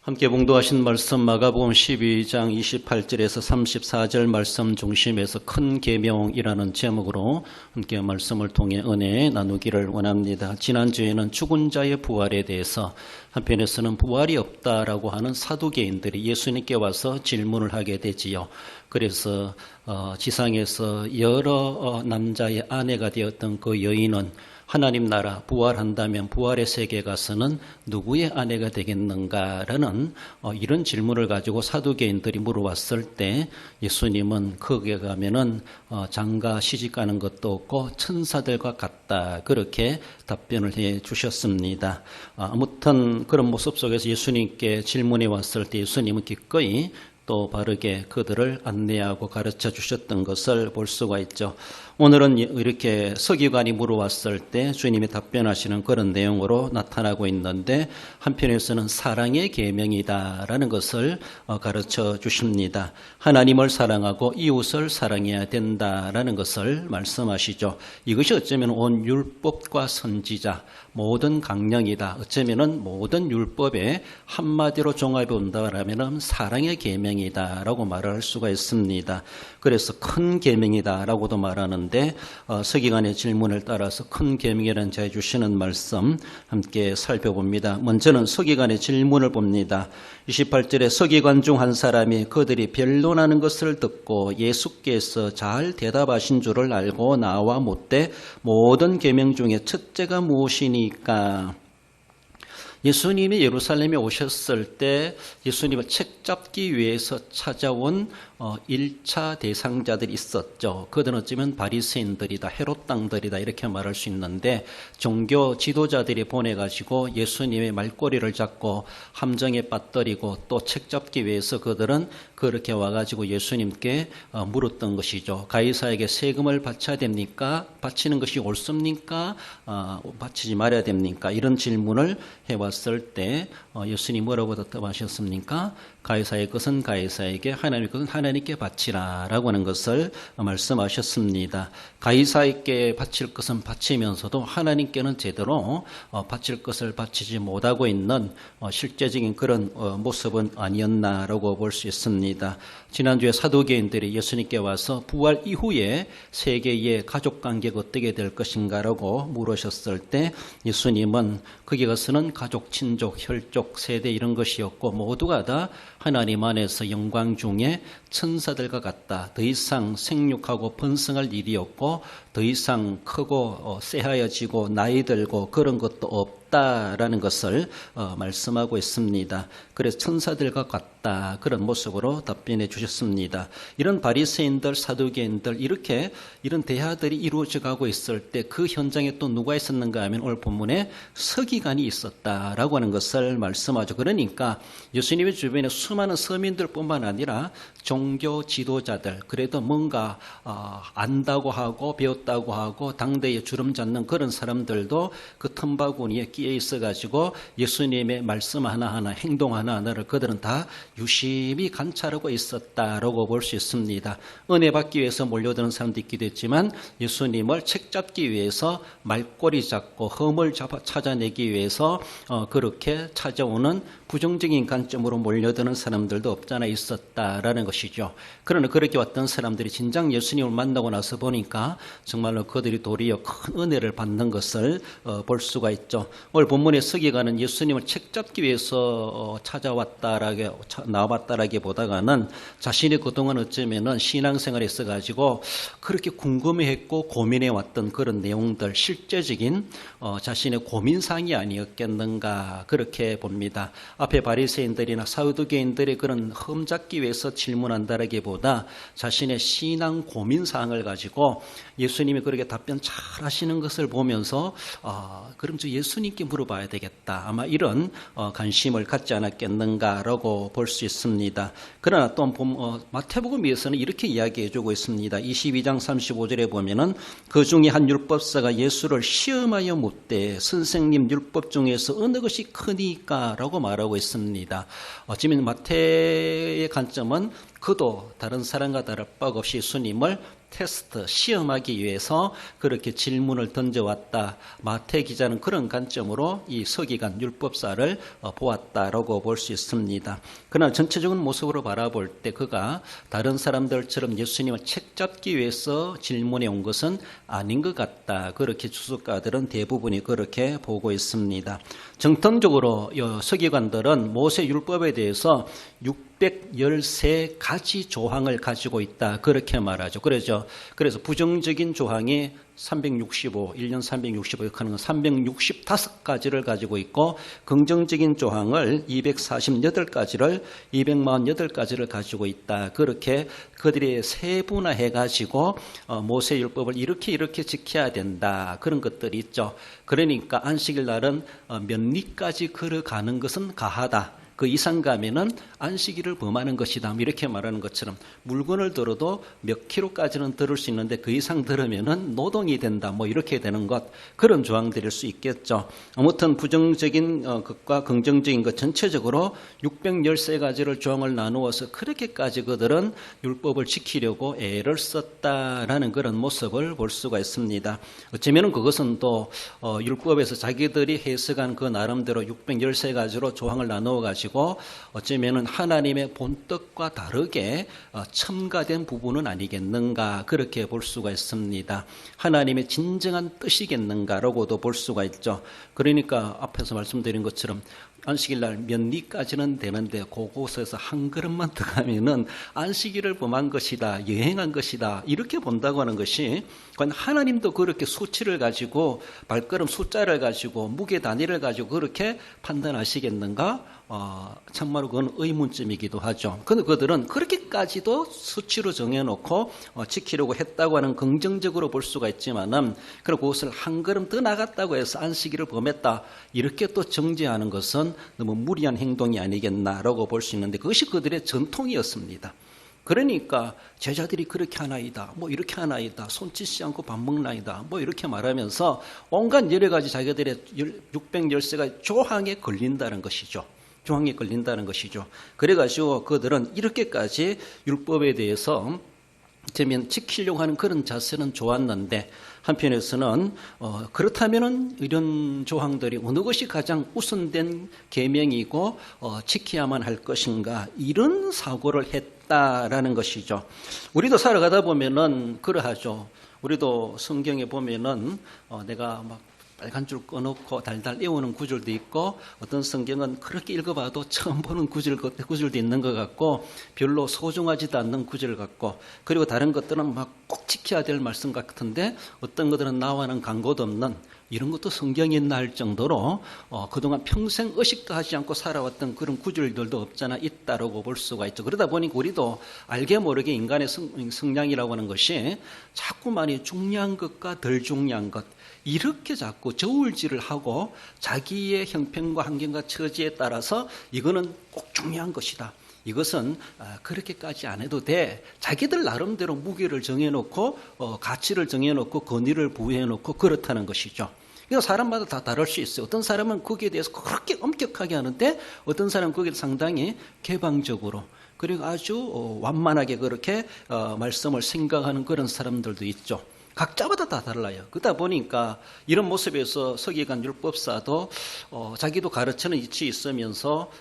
함께 봉독하신 말씀 마가복음 12장 28절에서 34절 말씀 중심에서 큰 계명이라는 제목으로 함께 말씀을 통해 은혜 나누기를 원합니다. 지난주에는 죽은 자의 부활에 대해서 한편에서는 부활이 없다라고 하는 사두개인들이 예수님께 와서 질문을 하게 되지요. 그래서 지상에서 여러 남자의 아내가 되었던 그 여인은 하나님 나라 부활한다면 부활의 세계에 가서는 누구의 아내가 되겠는가라는 이런 질문을 가지고 사두개인들이 물어봤을 때 예수님은 거기에 가면은 장가 시집가는 것도 없고 천사들과 같다 그렇게 답변을 해 주셨습니다. 아무튼 그런 모습 속에서 예수님께 질문이 왔을 때 예수님은 기꺼이 또 바르게 그들을 안내하고 가르쳐 주셨던 것을 볼 수가 있죠. 오늘은 이렇게 서기관이 물어왔을 때 주님이 답변하시는 그런 내용으로 나타나고 있는데 한편에서는 사랑의 계명이다라는 것을 가르쳐 주십니다. 하나님을 사랑하고 이웃을 사랑해야 된다라는 것을 말씀하시죠. 이것이 어쩌면 온 율법과 선지자 모든 강령이다. 어쩌면은 모든 율법에 한마디로 종합해 본다라면은 사랑의 계명이다라고 말할 수가 있습니다. 그래서 큰 계명이다라고도 말하는데 서기관의 질문을 따라서 큰 계명이라는 자에 주시는 말씀 함께 살펴봅니다. 먼저는 서기관의 질문을 봅니다. 28절에 서기관 중 한 사람이 그들이 변론하는 것을 듣고 예수께서 잘 대답하신 줄을 알고 나와 묻되 모든 계명 중에 첫째가 무엇이니까? 예수님이 예루살렘에 오셨을 때 예수님을 책잡기 위해서 찾아온 1차 대상자들이 있었죠. 그들은 어쩌면 바리새인들이다, 헤롯 당들이다 이렇게 말할 수 있는데 종교 지도자들이 보내가지고 예수님의 말꼬리를 잡고 함정에 빠뜨리고 또 책잡기 위해서 그들은 그렇게 와가지고 예수님께 물었던 것이죠. 가이사에게 세금을 바쳐야 됩니까? 바치는 것이 옳습니까? 바치지 말아야 됩니까? 이런 질문을 해왔을 때 예수님 뭐라고 답답하셨습니까? 가이사의 것은 가이사에게, 하나님의 것은 하나님께 바치라라고 하는 것을 말씀하셨습니다. 가이사에게 바칠 것은 바치면서도 하나님께는 제대로 바칠 것을 바치지 못하고 있는 실제적인 그런 모습은 아니었나라고 볼 수 있습니다. 지난주에 사두개인들이 예수님께 와서 부활 이후에 세계의 가족관계가 어떻게 될 것인가라고 물으셨을 때 예수님은 거기 가서는 가족, 친족, 혈족, 세대 이런 것이었고 모두가 다 하나님 안에서 영광 중에 천사들과 같다. 더 이상 생육하고 번성할 일이 없고 더 이상 크고 쇠하여지고 나이 들고 그런 것도 없다라는 것을 말씀하고 있습니다. 그래서 천사들과 같다 그런 모습으로 답변해 주셨습니다. 이런 바리새인들, 사두개인들 이런 대화들이 이루어져 가고 있을 때 그 현장에 또 누가 있었는가 하면 오늘 본문에 서기관이 있었다라고 하는 것을 말씀하죠. 그러니까 예수님의 주변에 수많은 서민들뿐만 아니라 종교 지도자들 그래도 뭔가 안다고 하고 배웠다고 하고 당대에 주름 잡는 그런 사람들도 그 틈바구니에 끼어 있어가지고 예수님의 말씀 하나하나 행동 하나하나를 그들은 다 유심히 관찰하고 있었다라고 볼 수 있습니다. 은혜 받기 위해서 몰려드는 사람도 있기도 했지만 예수님을 책잡기 위해서 말꼬리 잡고 흠을 찾아내기 위해서 그렇게 찾아오는 부정적인 관점으로 몰려드는 사람들도 없잖아 있었다라는 것이죠. 그러나 그렇게 왔던 사람들이 진정 예수님을 만나고 나서 보니까 정말로 그들이 도리어 큰 은혜를 받는 것을 볼 수가 있죠. 오늘 본문의 서기관은 예수님을 책잡기 위해서 나와봤다라기보다는 자신이 그동안 어쩌면은 신앙생활에 있어가지고 그렇게 궁금해했고 고민해왔던 그런 내용들 실제적인 자신의 고민사항이 아니었겠는가 그렇게 봅니다. 앞에 바리새인들이나 사두개인들의 그런 흠 잡기 위해서 질문한다라기보다 자신의 신앙 고민사항을 가지고 예수님이 그렇게 답변 잘 하시는 것을 보면서 그럼 저 예수님께 물어봐야 되겠다. 아마 이런 관심을 갖지 않았겠는가라고 볼 수 있습니다. 그러나 또 마태복음에서는 이렇게 이야기해주고 있습니다. 22장 35절에 보면은 그 중에 한 율법사가 예수를 시험하여 묻되 선생님 율법 중에서 어느 것이 크니까? 라고 말하고 있습니다. 어쩌면 마태의 관점은 그도 다른 사람과 다를 바 없이 예수님을 테스트, 시험하기 위해서 그렇게 질문을 던져왔다. 마태 기자는 그런 관점으로 이 서기관 율법사를 보았다라고 볼 수 있습니다. 그러나 전체적인 모습으로 바라볼 때 그가 다른 사람들처럼 예수님을 책잡기 위해서 질문해 온 것은 아닌 것 같다. 그렇게 주석가들은 대부분이 그렇게 보고 있습니다. 정통적으로 서기관들은 모세 율법에 대해서 613가지 조항을 가지고 있다. 그렇게 말하죠. 그래서 부정적인 조항이 365, 1년 365 하는 건 365가지를 가지고 있고, 긍정적인 조항을 248가지를 가지고 있다. 그렇게 그들이 세분화해 가지고 모세 율법을 이렇게 지켜야 된다. 그런 것들이 있죠. 그러니까 안식일 날은 몇 리까지 걸어가는 것은 가하다. 그 이상 가면은 안식일을 범하는 것이다. 이렇게 말하는 것처럼 물건을 들어도 몇 킬로까지는 들을 수 있는데 그 이상 들으면은 노동이 된다. 이렇게 되는 것, 그런 조항들일 수 있겠죠. 아무튼 부정적인 것과 긍정적인 것 전체적으로 613가지를 조항을 나누어서 그렇게까지 그들은 율법을 지키려고 애를 썼다라는 그런 모습을 볼 수가 있습니다. 어쩌면 그것은 또 율법에서 자기들이 해석한 그 나름대로 613가지로 조항을 나누어 가지고 어쩌면 하나님의 본뜻과 다르게 첨가된 부분은 아니겠는가, 그렇게 볼 수가 있습니다. 하나님의 진정한 뜻이겠는가라고도 볼 수가 있죠. 그러니까 앞에서 말씀드린 것처럼 안식일 날 몇 리까지는 되는데 그곳에서 한 걸음만 더 가면은 안식일을 범한 것이다, 여행한 것이다, 이렇게 본다고 하는 것이, 과연 하나님도 그렇게 수치를 가지고 발걸음 숫자를 가지고 무게 단위를 가지고 그렇게 판단하시겠는가? 참말로 그건 의문점이기도 하죠. 그런데 그들은 그렇게까지도 수치로 정해놓고 지키려고 했다고 하는 긍정적으로 볼 수가 있지만은, 그리고 그것을 한 걸음 더 나갔다고 해서 안식일을 범했다, 이렇게 또 정죄하는 것은 너무 무리한 행동이 아니겠나라고 볼 수 있는데, 그것이 그들의 전통이었습니다. 그러니까 제자들이 그렇게 하나이다, 이렇게 하나이다, 손 씻지 않고 밥 먹나이다, 이렇게 말하면서 온갖 여러 가지 자기들의 613가지 조항에 걸린다는 것이죠. 그래가지고 그들은 이렇게까지 율법에 대해서 지키려고 하는 그런 자세는 좋았는데, 한편에서는 그렇다면은 이런 조항들이 어느 것이 가장 우선된 계명이고 지켜야만 할 것인가, 이런 사고를 했다라는 것이죠. 우리도 살아가다 보면은 그러하죠. 우리도 성경에 보면은 내가 막 빨간 줄 꺼놓고 달달 외우는 구절도 있고, 어떤 성경은 그렇게 읽어봐도 처음 보는 구절도 있는 것 같고, 별로 소중하지도 않는 구절 같고, 그리고 다른 것들은 막 꼭 지켜야 될 말씀 같은데 어떤 것들은 나와는 간고도 없는, 이런 것도 성경이 있나 할 정도로 그동안 평생 의식도 하지 않고 살아왔던 그런 구절들도 없잖아 있다라고 볼 수가 있죠. 그러다 보니까 우리도 알게 모르게 인간의 성향이라고 하는 것이 자꾸만이 중요한 것과 덜 중요한 것, 이렇게 자꾸 저울질을 하고 자기의 형편과 환경과 처지에 따라서 이거는 꼭 중요한 것이다, 이것은 그렇게까지 안 해도 돼, 자기들 나름대로 무게를 정해놓고 가치를 정해놓고 권위를 부여해놓고 그렇다는 것이죠. 그러니까 사람마다 다 다를 수 있어요. 어떤 사람은 거기에 대해서 그렇게 엄격하게 하는데, 어떤 사람은 거기에 상당히 개방적으로, 그리고 아주 완만하게 그렇게 말씀을 생각하는 그런 사람들도 있죠. 각자마다 다 달라요. 그러다 보니까 이런 모습에서 서기관 율법사도 자기도 가르치는 이치 있으면서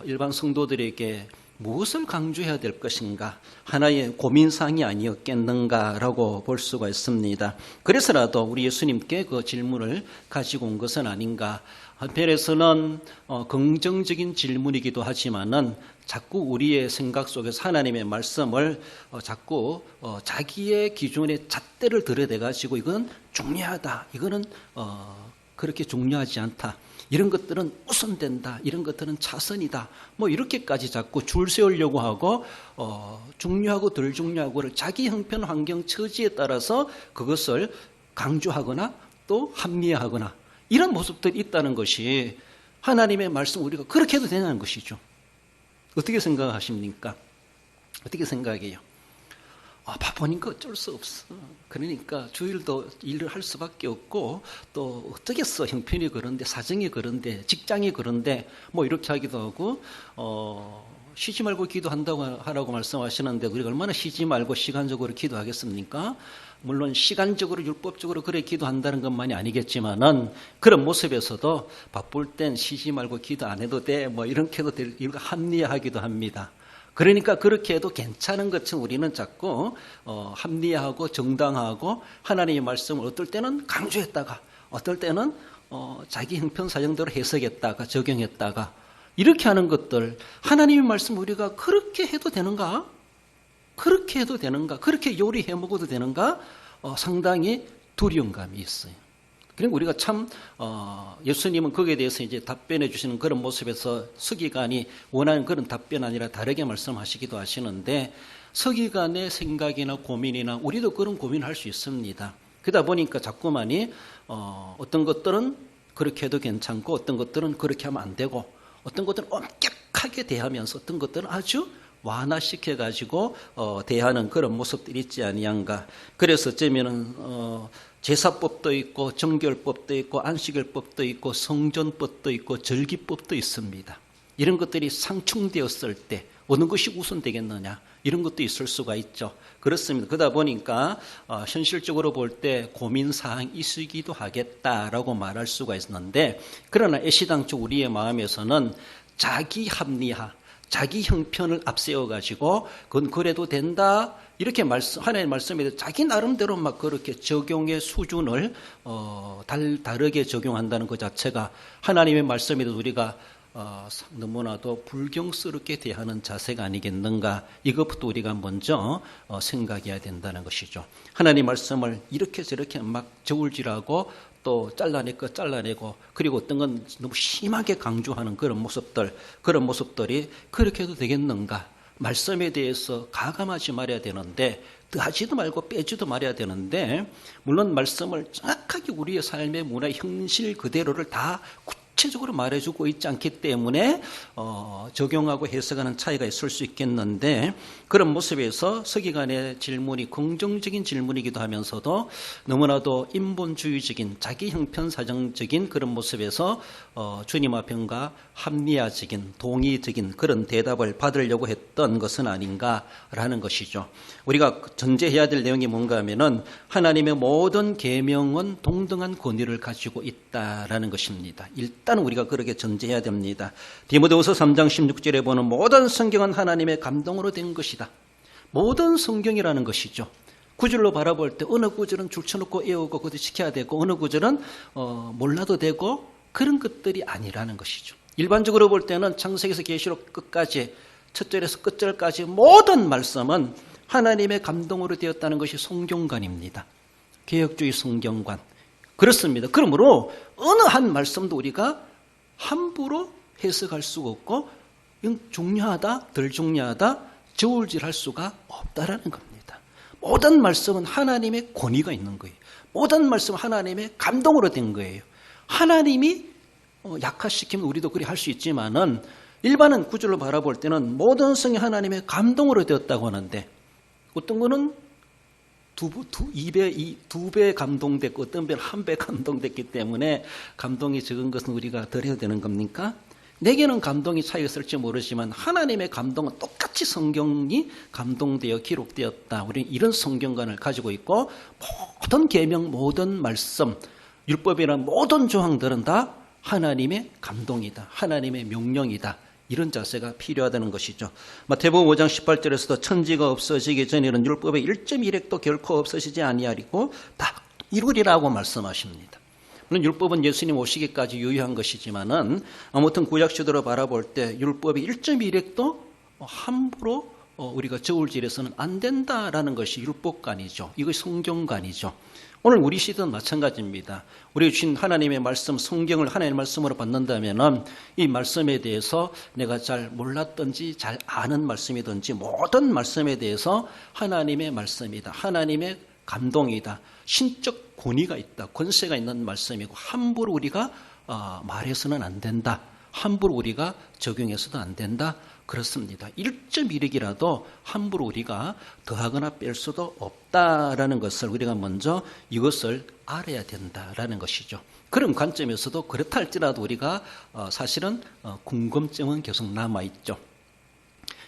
일반 성도들에게 무엇을 강조해야 될 것인가, 하나의 고민사항이 아니었겠는가라고 볼 수가 있습니다. 그래서라도 우리 예수님께 그 질문을 가지고 온 것은 아닌가. 한편에서는 긍정적인 질문이기도 하지만은 자꾸 우리의 생각 속에서 하나님의 말씀을 자꾸 자기의 기존의 잣대를 들여대가지고 이건 중요하다, 이거는 그렇게 중요하지 않다, 이런 것들은 우선된다, 이런 것들은 차선이다, 이렇게까지 자꾸 줄 세우려고 하고 중요하고 덜 중요하고를 자기 형편, 환경, 처지에 따라서 그것을 강조하거나 또 합리화하거나, 이런 모습들이 있다는 것이 하나님의 말씀 우리가 그렇게 해도 되냐는 것이죠. 어떻게 생각하십니까? 어떻게 생각해요? 바쁘니까 어쩔 수 없어. 그러니까 주일도 일을 할 수밖에 없고, 또 어쩌겠어, 형편이 그런데, 사정이 그런데, 직장이 그런데, 이렇게 하기도 하고, 쉬지 말고 기도한다고 하라고 말씀하시는데 우리가 얼마나 쉬지 말고 시간적으로 기도하겠습니까? 물론 시간적으로 율법적으로 그래 기도한다는 것만이 아니겠지만은 그런 모습에서도 바쁠 땐 쉬지 말고 기도 안 해도 돼 뭐 이렇게 해도 될 이유가 합리화하기도 합니다. 그러니까 그렇게 해도 괜찮은 것은 우리는 자꾸 합리화하고 정당하고 하나님의 말씀을 어떨 때는 강조했다가 어떨 때는 자기 형편 사정대로 해석했다가 적용했다가 이렇게 하는 것들 하나님의 말씀 우리가 그렇게 해도 되는가? 그렇게 해도 되는가? 그렇게 요리해 먹어도 되는가? 상당히 두려운 감이 있어요. 그리고 우리가 참 예수님은 거기에 대해서 이제 답변해 주시는 그런 모습에서 서기관이 원하는 그런 답변 아니라 다르게 말씀하시기도 하시는데 서기관의 생각이나 고민이나 우리도 그런 고민을 할 수 있습니다. 그러다 보니까 자꾸만이 어떤 것들은 그렇게 해도 괜찮고 어떤 것들은 그렇게 하면 안 되고 어떤 것들은 엄격하게 대하면서 어떤 것들은 아주 완화시켜가지고 대하는 그런 모습들이 있지 아니한가. 그래서 어쩌면은 제사법도 있고 정결법도 있고 안식일법도 있고 성전법도 있고 절기법도 있습니다. 이런 것들이 상충되었을 때 어느 것이 우선되겠느냐 이런 것도 있을 수가 있죠. 그렇습니다. 그러다 보니까 현실적으로 볼 때 고민사항이 있으기도 하겠다라고 말할 수가 있는데 그러나 애시당초 우리의 마음에서는 자기 합리화 자기 형편을 앞세워가지고 그건 그래도 된다 이렇게 하나님의 말씀에 대해서 자기 나름대로 막 그렇게 적용의 수준을 다르게 적용한다는 것 자체가 하나님의 말씀에 대해서 우리가 너무나도 불경스럽게 대하는 자세가 아니겠는가 이것부터 우리가 먼저 생각해야 된다는 것이죠. 하나님 말씀을 이렇게 저렇게 막 저울질하고 또 잘라내고 그리고 어떤 건 너무 심하게 강조하는 그런 모습들이 그렇게 해도 되겠는가. 말씀에 대해서 가감하지 말아야 되는데 더하지도 말고 빼지도 말아야 되는데 물론 말씀을 정확하게 우리의 삶의 문화 현실 그대로를 다 구체적으로 말해주고 있지 않기 때문에 적용하고 해석하는 차이가 있을 수 있겠는데 그런 모습에서 서기관의 질문이 긍정적인 질문이기도 하면서도 너무나도 인본주의적인 자기 형편사정적인 그런 모습에서 주님 앞인가 합리화적인 동의적인 그런 대답을 받으려고 했던 것은 아닌가라는 것이죠. 우리가 전제해야 될 내용이 뭔가 하면은 하나님의 모든 계명은 동등한 권위를 가지고 있다라는 것입니다. 일단 우리가 그렇게 전제해야 됩니다. 디모데후서 3장 16절에 보는 모든 성경은 하나님의 감동으로 된 것이다. 모든 성경이라는 것이죠. 구절로 바라볼 때 어느 구절은 줄쳐놓고 외우고 그것도 지켜야 되고 어느 구절은 몰라도 되고 그런 것들이 아니라는 것이죠. 일반적으로 볼 때는 창세기에서 계시록 끝까지 첫 절에서 끝절까지 모든 말씀은 하나님의 감동으로 되었다는 것이 성경관입니다. 개혁주의 성경관. 그렇습니다. 그러므로 어느 한 말씀도 우리가 함부로 해석할 수가 없고 이건 중요하다, 덜 중요하다, 저울질할 수가 없다라는 겁니다. 모든 말씀은 하나님의 권위가 있는 거예요. 모든 말씀은 하나님의 감동으로 된 거예요. 하나님이 약화시키면 우리도 그리 할 수 있지만은 일반은 구절로 바라볼 때는 모든 성이 하나님의 감동으로 되었다고 하는데 어떤 거는 두 배 감동됐고 어떤 배는 한 배 감동됐기 때문에 감동이 적은 것은 우리가 덜 해야 되는 겁니까? 내게는 감동이 차이가 있을지 모르지만 하나님의 감동은 똑같이 성경이 감동되어 기록되었다. 우리는 이런 성경관을 가지고 있고 모든 계명, 모든 말씀, 율법이라는 모든 조항들은 다 하나님의 감동이다. 하나님의 명령이다. 이런 자세가 필요하다는 것이죠. 마태복음 5장 18절에서도 천지가 없어지기 전에는 율법의 1.1획도 결코 없어지지 아니하리고 다 이루리라고 말씀하십니다. 물론 율법은 예수님 오시기까지 유효한 것이지만은 아무튼 구약 시대로 바라볼 때 율법의 1.1획도 함부로 우리가 저울질해서는 안 된다라는 것이 율법관이죠. 이것이 성경관이죠. 오늘 우리 시대는 마찬가지입니다. 우리 주신 하나님의 말씀, 성경을 하나님의 말씀으로 받는다면 이 말씀에 대해서 내가 잘 몰랐든지 잘 아는 말씀이든지 모든 말씀에 대해서 하나님의 말씀이다. 하나님의 감동이다. 신적 권위가 있다. 권세가 있는 말씀이고 함부로 우리가 말해서는 안 된다. 함부로 우리가 적용해서도 안 된다. 그렇습니다. 1.1획이라도 함부로 우리가 더하거나 뺄 수도 없다라는 것을 우리가 먼저 이것을 알아야 된다라는 것이죠. 그런 관점에서도 그렇다 할지라도 우리가 사실은 궁금증은 계속 남아있죠.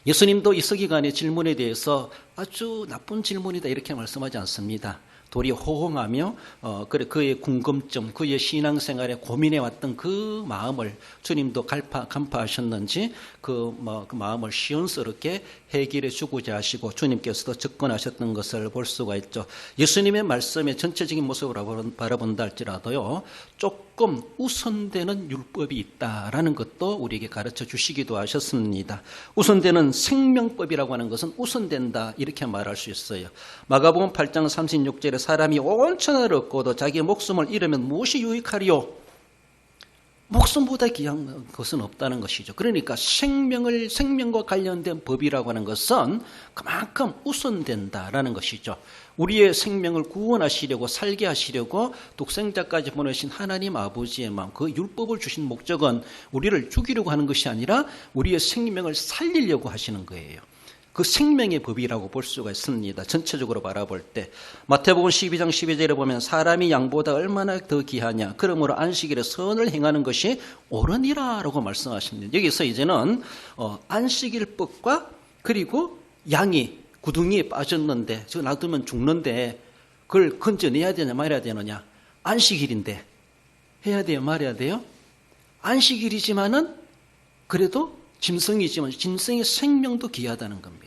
예수님도 이 서기관의 질문에 대해서 아주 나쁜 질문이다 이렇게 말씀하지 않습니다. 도리어 호응하며 그의 궁금점, 그의 신앙생활에 고민해왔던 그 마음을 주님도 간파하셨는지 그 마음을 시원스럽게 해결해 주고자 하시고 주님께서도 접근하셨던 것을 볼 수가 있죠. 예수님의 말씀의 전체적인 모습을 바라본다 할지라도요, 조금 우선되는 율법이 있다라는 것도 우리에게 가르쳐 주시기도 하셨습니다. 우선되는 생명법이라고 하는 것은 우선된다 이렇게 말할 수 있어요. 마가복음 8장 36절에 사람이 온 천하를 얻고도 자기의 목숨을 잃으면 무엇이 유익하리요? 목숨보다 귀한 것은 없다는 것이죠. 그러니까 생명과 관련된 법이라고 하는 것은 그만큼 우선된다라는 것이죠. 우리의 생명을 구원하시려고 살게 하시려고 독생자까지 보내신 하나님 아버지의 마음, 그 율법을 주신 목적은 우리를 죽이려고 하는 것이 아니라 우리의 생명을 살리려고 하시는 거예요. 그 생명의 법이라고 볼 수가 있습니다. 전체적으로 바라볼 때 마태복음 12장 12절에 보면 사람이 양보다 얼마나 더 귀하냐, 그러므로 안식일에 선을 행하는 것이 옳으니라 라고 말씀하십니다. 여기서 이제는 안식일법과 그리고 양이 구덩이에 빠졌는데 저 놔두면 죽는데 그걸 건져내야 되냐 말아야 되느냐. 안식일인데 해야 돼요 말아야 돼요? 안식일이지만은 그래도 짐승이지만 짐승의 생명도 귀하다는 겁니다.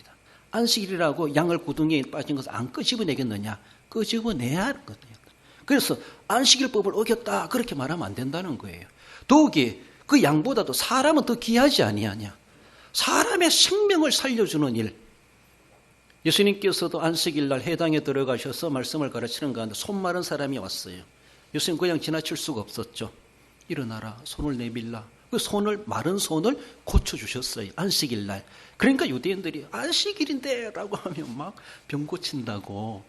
안식일이라고 양을 구덩이에 빠진 것을 안 끄집어내겠느냐? 끄집어내야 하는 거예요. 그래서 안식일법을 어겼다 그렇게 말하면 안 된다는 거예요. 더욱이 그 양보다도 사람은 더 귀하지 아니하냐? 사람의 생명을 살려주는 일. 예수님께서도 안식일날 해당에 들어가셔서 말씀을 가르치는 가운데 손 마른 사람이 왔어요. 예수님 그냥 지나칠 수가 없었죠. 일어나라, 손을 내밀라. 그 마른 손을 고쳐주셨어요. 안식일날. 그러니까 유대인들이 안식일인데 라고 하면 막 병 고친다고.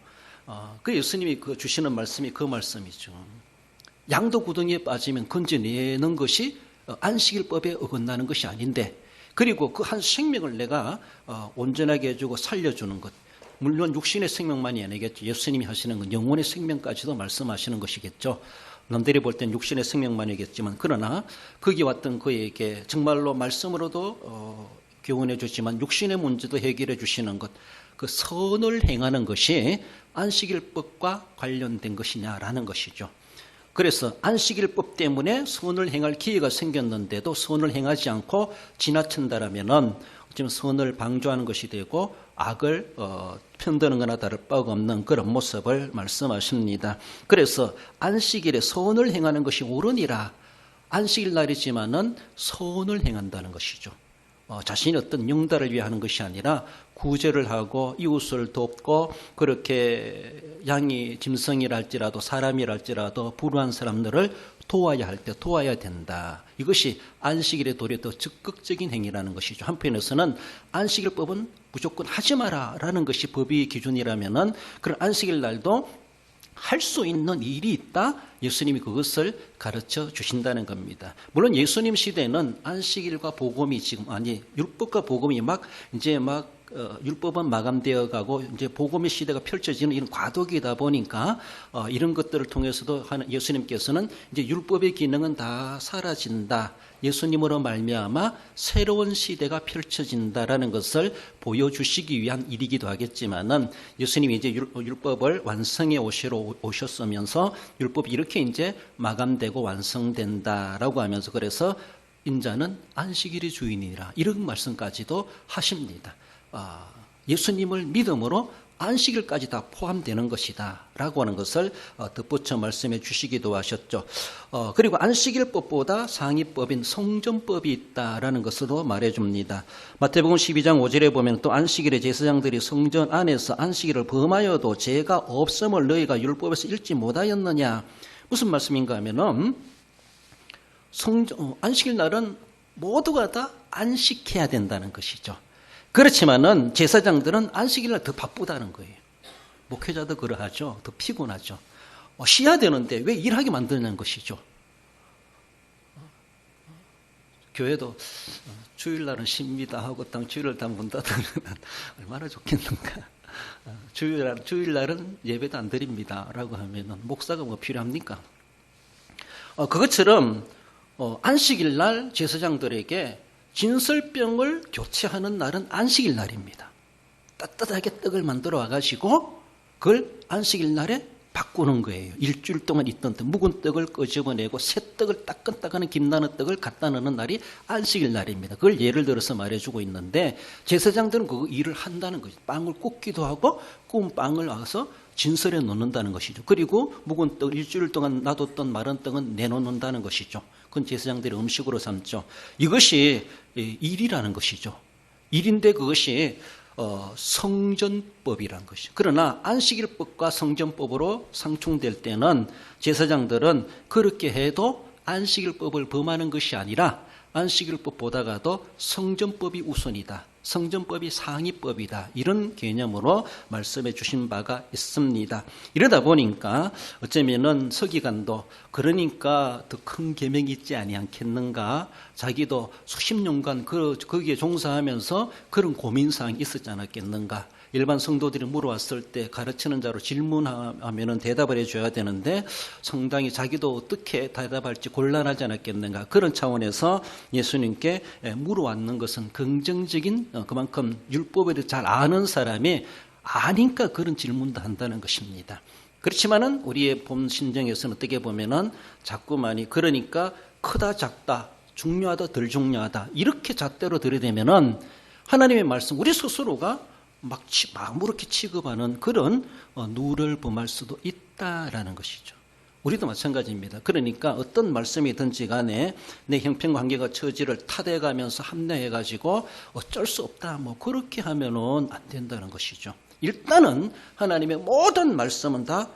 그 예수님이 주시는 말씀이 그 말씀이죠. 양도 구덩이에 빠지면 건져내는 것이 안식일법에 어긋나는 것이 아닌데, 그리고 그 한 생명을 내가 온전하게 해주고 살려주는 것. 물론 육신의 생명만이 아니겠죠. 예수님이 하시는 건 영혼의 생명까지도 말씀하시는 것이겠죠. 남들이 볼 땐 육신의 생명만이겠지만, 그러나 거기 왔던 그에게 정말로 말씀으로도 교훈해 주지만 육신의 문제도 해결해 주시는 것, 그 선을 행하는 것이 안식일법과 관련된 것이냐라는 것이죠. 그래서 안식일법 때문에 선을 행할 기회가 생겼는데도 선을 행하지 않고 지나친다라면은 어쩌면 선을 방조하는 것이 되고 악을 편드는 거나 다를 바가 없는 그런 모습을 말씀하십니다. 그래서 안식일에 선을 행하는 것이 옳으니라. 안식일 날이지만은 선을 행한다는 것이죠. 자신의 어떤 영달을 위해 하는 것이 아니라 구제를 하고 이웃을 돕고, 그렇게 양이 짐승이랄지라도 사람이랄지라도 불우한 사람들을 도와야 할 때 도와야 된다. 이것이 안식일의 도리의 더 적극적인 행위라는 것이죠. 한편에서는 안식일법은 무조건 하지 마라라는 것이 법의 기준이라면은 그런 안식일 날도 할 수 있는 일이 있다. 예수님이 그것을 가르쳐 주신다는 겁니다. 물론 예수님 시대는 안식일과 복음이 율법과 복음이 율법은 마감되어 가고 이제 복음의 시대가 펼쳐지는 이런 과도기다 보니까 이런 것들을 통해서도 예수님께서는 이제 율법의 기능은 다 사라진다. 예수님으로 말미암아 새로운 시대가 펼쳐진다라는 것을 보여주시기 위한 일이기도 하겠지만은, 예수님이 이제 율법을 완성해 오셨으면서 율법이 이렇게 이제 마감되고 완성된다라고 하면서, 그래서 인자는 안식일의 주인이라 이런 말씀까지도 하십니다. 예수님을 믿음으로 안식일까지 다 포함되는 것이다 라고 하는 것을 덧붙여 말씀해 주시기도 하셨죠. 그리고 안식일법보다 상위법인 성전법이 있다라는 것으로 말해줍니다. 마태복음 12장 5절에 보면 또 안식일에 제사장들이 성전 안에서 안식일을 범하여도 죄가 없음을 너희가 율법에서 읽지 못하였느냐. 무슨 말씀인가 하면은 안식일 날은 모두가 다 안식해야 된다는 것이죠. 그렇지만은 제사장들은 안식일날 더 바쁘다는 거예요. 목회자도 그러하죠. 더 피곤하죠. 쉬어야 되는데 왜 일하게 만드는 것이죠. 교회도 주일날은 쉽니다 하고 딱 주일을 다 문 닫으면 얼마나 좋겠는가. 주일날은 예배도 안 드립니다 라고 하면 목사가 뭐 필요합니까? 그것처럼 안식일날 제사장들에게 진설병을 교체하는 날은 안식일 날입니다. 따뜻하게 떡을 만들어 와가지고 그걸 안식일 날에 바꾸는 거예요. 일주일 동안 있던 떡, 묵은 떡을 끄집어내고 새 떡을 따끈따끈한 김나는 떡을 갖다 넣는 날이 안식일 날입니다. 그걸 예를 들어서 말해주고 있는데 제사장들은 그 일을 한다는 거죠. 빵을 굽기도 하고 구운 빵을 와서 진설에 넣는다는 것이죠. 그리고 묵은 떡, 일주일 동안 놔뒀던 마른 떡은 내놓는다는 것이죠. 그건 제사장들의 음식으로 삼죠. 이것이 일이라는 것이죠. 일인데 그것이 성전법이란 것이죠. 그러나 안식일법과 성전법으로 상충될 때는 제사장들은 그렇게 해도 안식일법을 범하는 것이 아니라 안식일법보다가도 성전법이 우선이다. 성전법이 상위법이다. 이런 개념으로 말씀해 주신 바가 있습니다. 이러다 보니까 어쩌면은 서기관도 그러니까 더 큰 계명이 있지 아니겠는가. 자기도 수십 년간 거기에 종사하면서 그런 고민사항이 있었지 않았겠는가. 일반 성도들이 물어왔을 때 가르치는 자로 질문하면은 대답을 해줘야 되는데 상당히 자기도 어떻게 대답할지 곤란하지 않았겠는가. 그런 차원에서 예수님께 물어왔는 것은 긍정적인 그만큼 율법에 대해 잘 아는 사람이 아니까 그런 질문도 한다는 것입니다. 그렇지만은 우리의 본 신정에서는 어떻게 보면은 자꾸만이 그러니까 크다 작다 중요하다 덜 중요하다 이렇게 잣대로 들이대면은 하나님의 말씀 우리 스스로가 막 아무렇게 취급하는 그런 누를 범할 수도 있다라는 것이죠. 우리도 마찬가지입니다. 그러니까 어떤 말씀이든지 간에 내 형편관계가 처지를 타대가면서 합리해가지고 어쩔 수 없다 뭐 그렇게 하면은 안 된다는 것이죠. 일단은 하나님의 모든 말씀은 다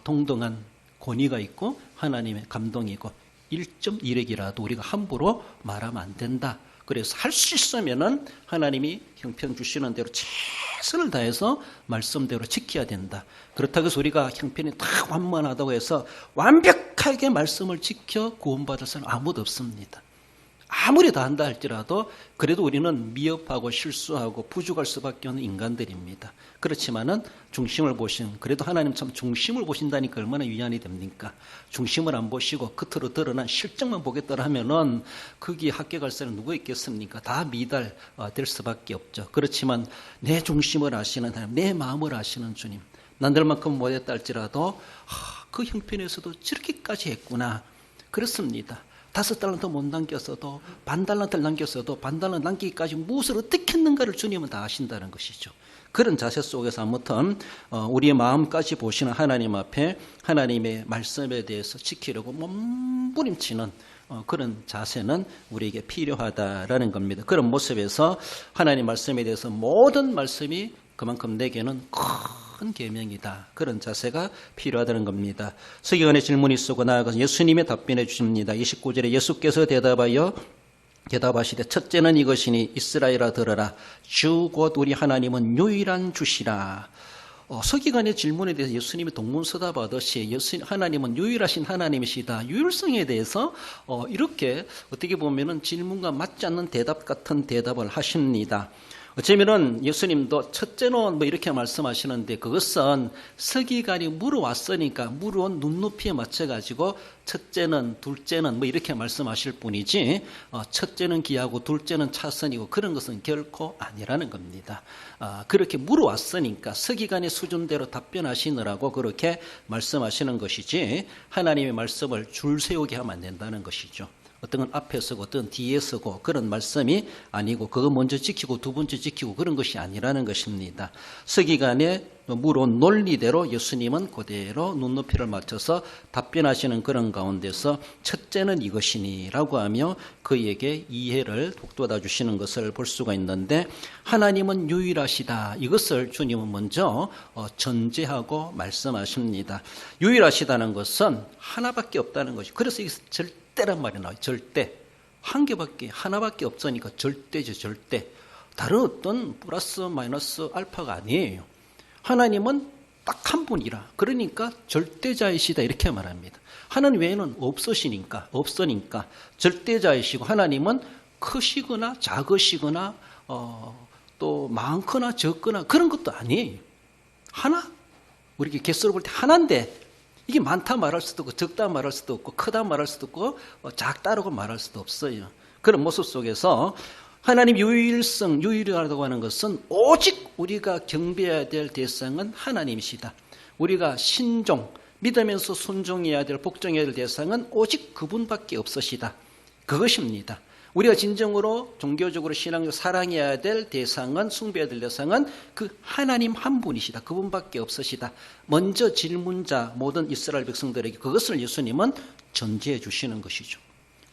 동등한 권위가 있고 하나님의 감동이고 1.1핵이라도 우리가 함부로 말하면 안 된다. 그래서 할 수 있으면은 하나님이 형편 주시는 대로 최선을 다해서 말씀대로 지켜야 된다. 그렇다고 해서 우리가 형편이 다 완만하다고 해서 완벽하게 말씀을 지켜 구원받을 사람 아무도 없습니다. 아무리 다 한다 할지라도 그래도 우리는 미흡하고 실수하고 부족할 수밖에 없는 인간들입니다. 그렇지만은 중심을 보신 그래도 하나님 참 중심을 보신다니까 얼마나 위안이 됩니까? 중심을 안 보시고 겉으로 드러난 실정만 보겠다라 하면은 거기에 합격할 사람이 누구 있겠습니까? 다 미달될 수밖에 없죠. 그렇지만 내 중심을 아시는 하나님, 내 마음을 아시는 주님, 남들만큼 못했다 할지라도 그 형편에서도 저렇게까지 했구나. 그렇습니다. 5달란트 못 남겼어도 반달란트를 남겼어도 반달란트 남기기까지 무엇을 어떻게 했는가를 주님은 다 아신다는 것이죠. 그런 자세 속에서 아무튼 우리의 마음까지 보시는 하나님 앞에 하나님의 말씀에 대해서 지키려고 몸부림치는 그런 자세는 우리에게 필요하다라는 겁니다. 그런 모습에서 하나님 말씀에 대해서 모든 말씀이 그만큼 내게는 큰 계명이다. 그런 자세가 필요하다는 겁니다. 서기관의 질문이 있고 나아가서 예수님의 답변해 주십니다. 29절에 예수께서 대답하시되 첫째는 이것이니 이스라엘아 들으라. 주 곧 우리 하나님은 유일한 주시라. 서기관의 질문에 대해서 예수님이 동문서답하듯이 하나님은 유일하신 하나님이시다. 유일성에 대해서 이렇게 어떻게 보면은 질문과 맞지 않는 대답 같은 대답을 하십니다. 어쩌면은 예수님도 첫째는 뭐 이렇게 말씀하시는데 그것은 서기관이 물어왔으니까 물어온 눈높이에 맞춰가지고 첫째는 둘째는 뭐 이렇게 말씀하실 뿐이지 첫째는 기하고 둘째는 차선이고 그런 것은 결코 아니라는 겁니다. 그렇게 물어왔으니까 서기관의 수준대로 답변하시느라고 그렇게 말씀하시는 것이지 하나님의 말씀을 줄 세우게 하면 안 된다는 것이죠. 어떤 건 앞에 서고 어떤 건 뒤에 서고 그런 말씀이 아니고 그거 먼저 지키고 두 번째 지키고 그런 것이 아니라는 것입니다. 서기관의 물어온 논리대로 예수님은 그대로 눈높이를 맞춰서 답변하시는 그런 가운데서 첫째는 이것이니 라고 하며 그에게 이해를 북돋아 주시는 것을 볼 수가 있는데 하나님은 유일하시다. 이것을 주님은 먼저 전제하고 말씀하십니다. 유일하시다는 것은 하나밖에 없다는 것이 그래서 이게 절대란 말이 나와요. 절대. 한 개밖에 하나밖에 없으니까 절대죠. 절대. 다른 어떤 플러스 마이너스 알파가 아니에요. 하나님은 딱 한 분이라. 그러니까 절대자이시다 이렇게 말합니다. 하나님 외에는 없으니까 절대자이시고 하나님은 크시거나 작으시거나 또 많거나 적거나 그런 것도 아니에요. 하나. 우리 개수를 볼 때 하나인데 이게 많다 말할 수도 없고 적다 말할 수도 없고 크다 말할 수도 없고 작다라고 말할 수도 없어요. 그런 모습 속에서 하나님 유일성, 유일하다고 하는 것은 오직 우리가 경배해야 될 대상은 하나님이시다. 우리가 신종, 믿으면서 순종해야 될, 복종해야 될 대상은 오직 그분밖에 없으시다. 그것입니다. 우리가 진정으로 종교적으로 신앙적으로 사랑해야 될 대상은, 숭배해야 될 대상은 그 하나님 한 분이시다. 그분밖에 없으시다. 먼저 질문자 모든 이스라엘 백성들에게 그것을 예수님은 전제해 주시는 것이죠.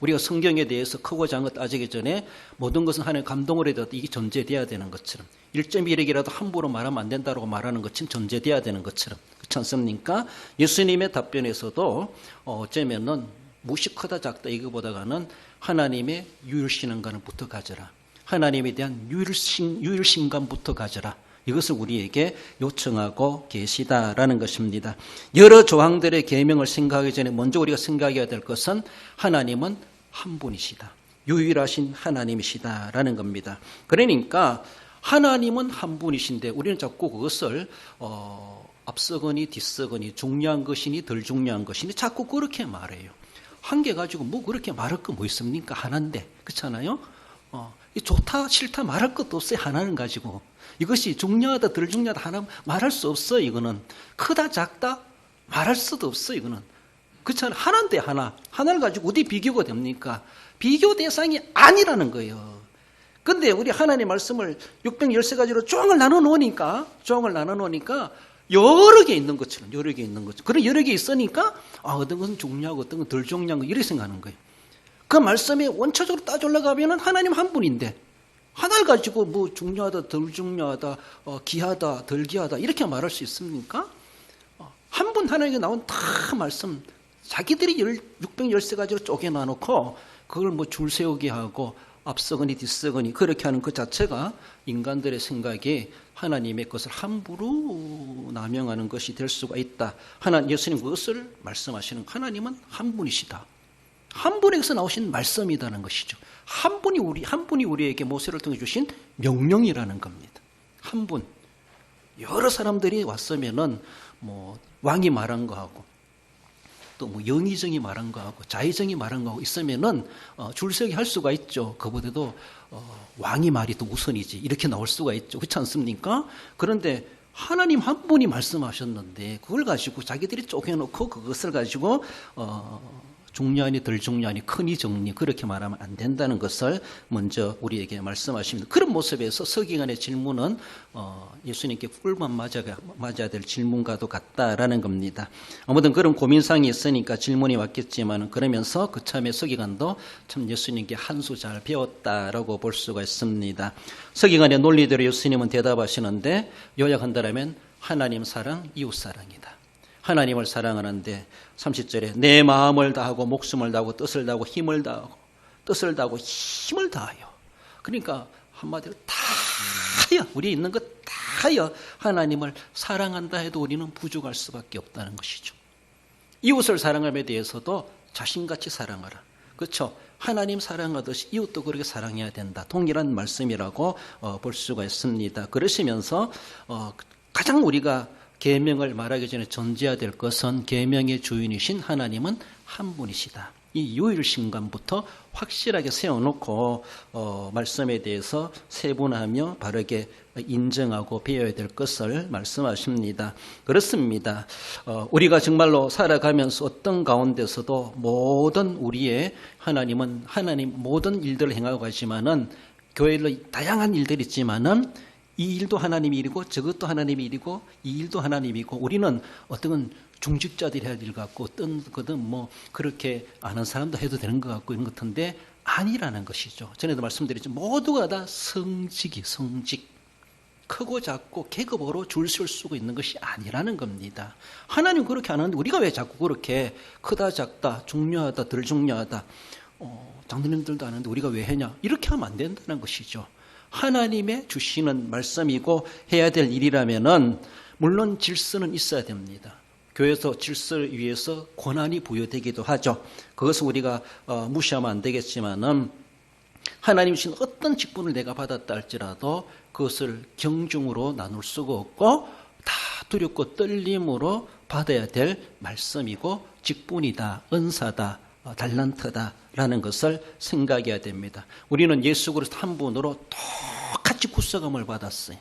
우리가 성경에 대해서 크고 작은 것 따지기 전에 모든 것은 하나님의 감동을 해도 이게 전제돼야 되는 것처럼 1.1억이라도 함부로 말하면 안 된다고 말하는 것은 전제돼야 되는 것처럼 그렇지 않습니까? 예수님의 답변에서도 어쩌면은 무엇이 크다 작다 이거보다는 하나님의 유일신앙관부터 가져라. 하나님에 대한 유일신감부터 가져라. 이것을 우리에게 요청하고 계시다라는 것입니다. 여러 조항들의 계명을 생각하기 전에 먼저 우리가 생각해야 될 것은 하나님은 한 분이시다. 유일하신 하나님이시다라는 겁니다. 그러니까 하나님은 한 분이신데 우리는 자꾸 그것을 앞서거니 뒤서거니 중요한 것이니 덜 중요한 것이니 자꾸 그렇게 말해요. 한 개 가지고 뭐 그렇게 말할 거 뭐 있습니까? 하나인데. 그렇잖아요? 좋다 싫다 말할 것도 없어요. 하나는 가지고. 이것이 중요하다 덜 중요하다 하나 말할 수 없어. 이거는 크다 작다 말할 수도 없어. 이거는 그렇잖아요. 하나인데 하나를 가지고 어디 비교가 됩니까? 비교 대상이 아니라는 거예요. 근데 우리 하나님 말씀을 613가지로 조항을 나눠 놓으니까 여러 개 있는 것처럼 그런 여러 개 있으니까 어떤 것은 중요하고 어떤 건 덜 중요한 거 이렇게 생각하는 거예요. 그 말씀에 원초적으로 따져 올라가면은 하나님 한 분인데 하나를 가지고 뭐 중요하다 덜 중요하다 귀하다 덜 귀하다 이렇게 말할 수 있습니까? 한 분 하나님께 나온 다 말씀 자기들이 613가지로 쪼개놔 놓고 그걸 뭐 줄 세우게 하고 앞서거니 뒤서거니 그렇게 하는 그 자체가 인간들의 생각에 하나님의 것을 함부로 남용하는 것이 될 수가 있다. 예수님 그것을 말씀하시는 하나님은 한 분이시다. 한 분에게서 나오신 말씀이라는 것이죠. 한 분이 우리에게 모세를 통해 주신 명령이라는 겁니다. 한 분. 여러 사람들이 왔으면은 뭐 왕이 말한 거하고 또 뭐 영의정이 말한 거하고 자의정이 말한 거하고 있으면은 줄서기 할 수가 있죠. 그보다도 왕이 말이 더 우선이지 이렇게 나올 수가 있죠. 그렇지 않습니까? 그런데 하나님 한 분이 말씀하셨는데 그걸 가지고 자기들이 쪼개놓고 그것을 가지고 중요하니 덜 중요하니 크니 적니 그렇게 말하면 안 된다는 것을 먼저 우리에게 말씀하십니다. 그런 모습에서 서기관의 질문은 예수님께 꿀만 맞아야 될 질문과도 같다라는 겁니다. 아무튼 그런 고민상이 있으니까 질문이 왔겠지만 그러면서 그 참에 서기관도 참 예수님께 한 수 잘 배웠다라고 볼 수가 있습니다. 서기관의 논리대로 예수님은 대답하시는데 요약한다면 하나님 사랑, 이웃 사랑이다. 하나님을 사랑하는데 30절에 내 마음을 다하고 목숨을 다하고 뜻을 다하고 힘을 다하여 그러니까 한마디로 다하여 우리 있는 것 다하여 하나님을 사랑한다 해도 우리는 부족할 수밖에 없다는 것이죠. 이웃을 사랑함에 대해서도 자신같이 사랑하라. 그렇죠? 하나님 사랑하듯이 이웃도 그렇게 사랑해야 된다. 동일한 말씀이라고 볼 수가 있습니다. 그러시면서 가장 우리가 계명을 말하기 전에 전제해야 될 것은 계명의 주인이신 하나님은 한 분이시다. 이 유일신감부터 확실하게 세워놓고 말씀에 대해서 세분하며 바르게 인정하고 배워야 될 것을 말씀하십니다. 그렇습니다. 우리가 정말로 살아가면서 어떤 가운데서도 모든 우리의 하나님 모든 일들을 행하고 가지만은 교회의 다양한 일들이 있지만은 이 일도 하나님의 일이고 저것도 하나님의 일이고 이 일도 하나님이고 우리는 어떤 건 중직자들이 해야 될 것 같고 어떤 거든 뭐 그렇게 아는 사람도 해도 되는 것 같고 이런 것 같은데 아니라는 것이죠. 전에도 말씀드렸죠. 모두가 다 성직 크고 작고 계급으로 줄 설 수가 있는 것이 아니라는 겁니다. 하나님 그렇게 안 하는데 우리가 왜 자꾸 그렇게 크다 작다 중요하다 덜 중요하다 장로님들도 안 하는데 우리가 왜 하냐 이렇게 하면 안 된다는 것이죠. 하나님의 주시는 말씀이고 해야 될 일이라면은 물론 질서는 있어야 됩니다. 교회에서 질서를 위해서 권한이 부여되기도 하죠. 그것은 우리가 무시하면 안 되겠지만은 하나님 주신 어떤 직분을 내가 받았다 할지라도 그것을 경중으로 나눌 수가 없고 다 두렵고 떨림으로 받아야 될 말씀이고 직분이다, 은사다, 달란트다라는 것을 생각해야 됩니다. 우리는 예수 그리스도 한 분으로 똑같이 구속함을 받았어요.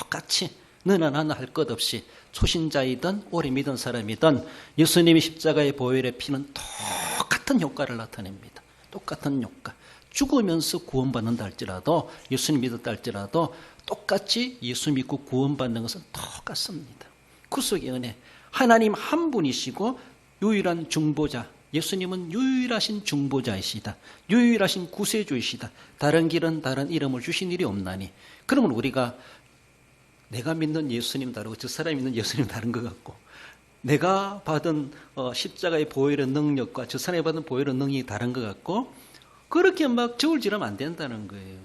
똑같이 너나 나나 할 것 없이 초신자이든 오래 믿은 사람이든 예수님이 십자가의 보혈의 피는 똑같은 효과를 나타냅니다. 똑같은 효과. 죽으면서 구원받는다 할지라도 예수님 믿었다 할지라도 똑같이 예수 믿고 구원받는 것은 똑같습니다. 구속의 은혜. 하나님 한 분이시고 유일한 중보자. 예수님은 유일하신 중보자이시다. 유일하신 구세주이시다. 다른 길은 다른 이름을 주신 일이 없나니. 그러면 우리가 내가 믿는 예수님 다르고 저 사람이 믿는 예수님 다른 것 같고 내가 받은 십자가의 보혈의 능력과 저 사람이 받은 보혈의 능력이 다른 것 같고 그렇게 막 저울질하면 안 된다는 거예요.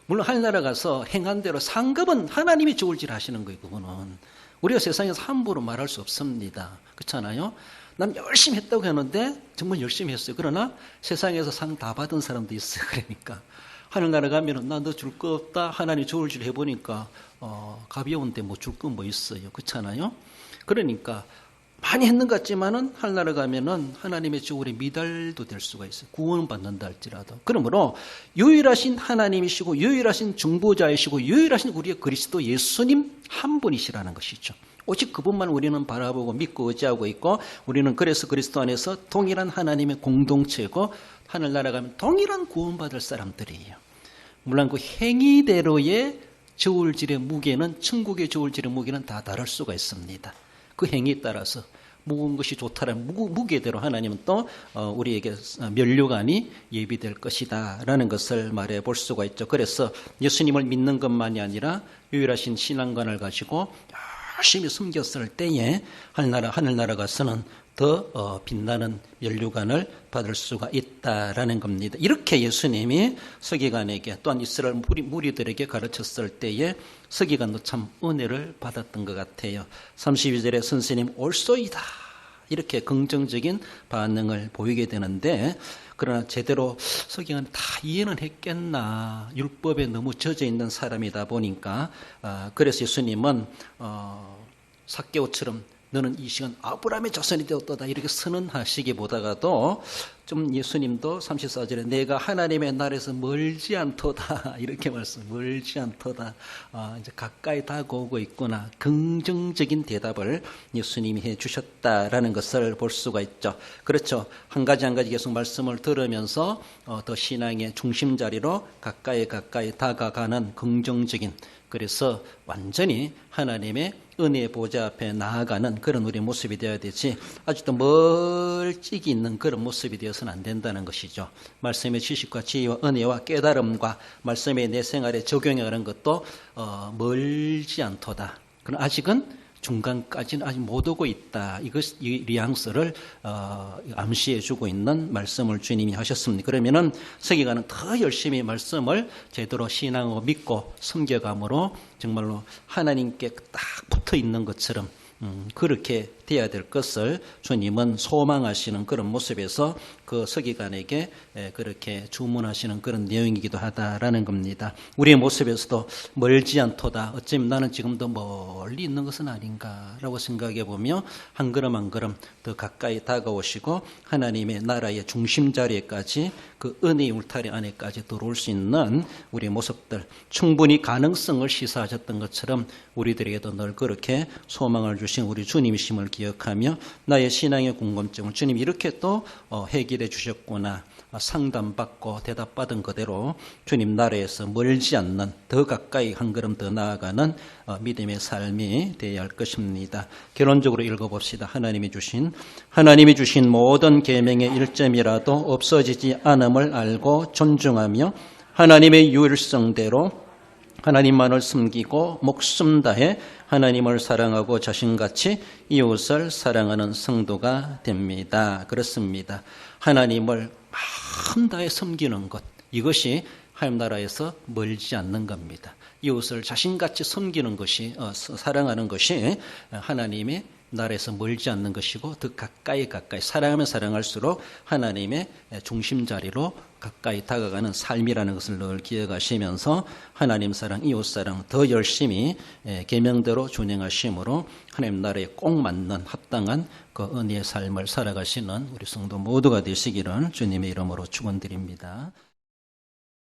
물론 하늘나라 가서 행한 대로 상급은 하나님이 저울질 하시는 거예요. 그거는 우리가 세상에서 함부로 말할 수 없습니다. 그렇잖아요. 난 열심히 했다고 하는데 정말 열심히 했어요. 그러나 세상에서 상 다 받은 사람도 있어요. 그러니까 하늘나라 가면은 나 너 줄 거 없다. 하나님 저울질 해보니까 가벼운데 뭐 줄 거 뭐 있어요. 그렇잖아요. 그러니까 많이 했는 것 같지만은 하늘나라 가면은 하나님의 저울에 미달도 될 수가 있어요. 구원받는다 할지라도. 그러므로 유일하신 하나님이시고 유일하신 중보자이시고 유일하신 우리의 그리스도 예수님 한 분이시라는 것이죠. 오직 그분만 우리는 바라보고 믿고 의지하고 있고 우리는 그래서 그리스도 안에서 동일한 하나님의 공동체고 하늘나라 가면 동일한 구원받을 사람들이에요. 물론 그 행위대로의 저울질의 무게는 천국의 저울질의 무게는 다 다를 수가 있습니다. 그 행위에 따라서 무거운 것이 좋다라는 무게대로 하나님은 또 우리에게 면류관이 예비될 것이다 라는 것을 말해 볼 수가 있죠. 그래서 예수님을 믿는 것만이 아니라 유일하신 신앙관을 가지고 열심히 숨겼을 때에 하늘나라 가서는 더 빛나는 면류관을 받을 수가 있다라는 겁니다. 이렇게 예수님이 서기관에게 또한 이스라엘 무리들에게 가르쳤을 때에 서기관도 참 은혜를 받았던 것 같아요. 32절에 선생님 올소이다 이렇게 긍정적인 반응을 보이게 되는데 그러나 제대로 서기관은 다 이해는 했겠나. 율법에 너무 젖어 있는 사람이다 보니까 그래서 예수님은 삭개오처럼 너는 이 시간 아브라함의 자손이 되었다 이렇게 선언하시기보다가도 좀 예수님도 34절에 내가 하나님의 나라에서 멀지 않도다 이렇게 멀지 않도다 이제 가까이 다가오고 있구나 긍정적인 대답을 예수님이 해주셨다라는 것을 볼 수가 있죠. 그렇죠. 한 가지 계속 말씀을 들으면서 더 신앙의 중심 자리로 가까이 다가가는 긍정적인 그래서 완전히 하나님의 은혜의 보좌 앞에 나아가는 그런 우리의 모습이 되어야 되지 아직도 멀찍이 있는 그런 모습이 되어서는 안 된다는 것이죠. 말씀의 지식과 지혜와 은혜와 깨달음과 말씀의 내 생활에 적용하는 것도 멀지 않도다. 그러나 아직은 중간까지는 아직 못 오고 있다. 이 뉘앙스를 암시해주고 있는 말씀을 주님이 하셨습니다. 그러면은 서기관은 더 열심히 말씀을 제대로 신앙으로 믿고 섬겨감으로 정말로 하나님께 딱 붙어 있는 것처럼 그렇게 돼야 될 것을 주님은 소망하시는 그런 모습에서 그 서기관에게 그렇게 주문하시는 그런 내용이기도 하다라는 겁니다. 우리의 모습에서도 멀지 않도다. 어쩌면 나는 지금도 멀리 있는 것은 아닌가라고 생각해 보며 한 걸음 한 걸음 더 가까이 다가오시고 하나님의 나라의 중심 자리에까지 그 은혜의 울타리 안에까지 들어올 수 있는 우리의 모습들 충분히 가능성을 시사하셨던 것처럼 우리들에게도 늘 그렇게 소망을 주신 우리 주님이심을 기억하며 나의 신앙의 궁금증을 주님 이렇게 또 해결해 주셨구나 상담받고 대답받은 그대로 주님 나라에서 멀지 않는 더 가까이 한 걸음 더 나아가는 믿음의 삶이 되어야 할 것입니다. 결론적으로 읽어봅시다. 하나님이 주신 모든 계명의 일점이라도 없어지지 않음을 알고 존중하며 하나님의 유일성대로 하나님만을 숨기고 목숨 다해 하나님을 사랑하고 자신같이 이웃을 사랑하는 성도가 됩니다. 그렇습니다. 하나님을 마음 다해 섬기는 것 이것이 하나님 나라에서 멀지 않는 겁니다. 이웃을 자신같이 섬기는 것이 사랑하는 것이 하나님의 나라에서 멀지 않는 것이고 더 가까이 사랑하면 사랑할수록 하나님의 중심 자리로 가까이 다가가는 삶이라는 것을 늘 기억하시면서 하나님 사랑, 이웃 사랑 더 열심히 계명대로 준행하심으로 하나님 나라에 꼭 맞는 합당한 그 은혜의 삶을 살아가시는 우리 성도 모두가 되시기를 주님의 이름으로 축원드립니다.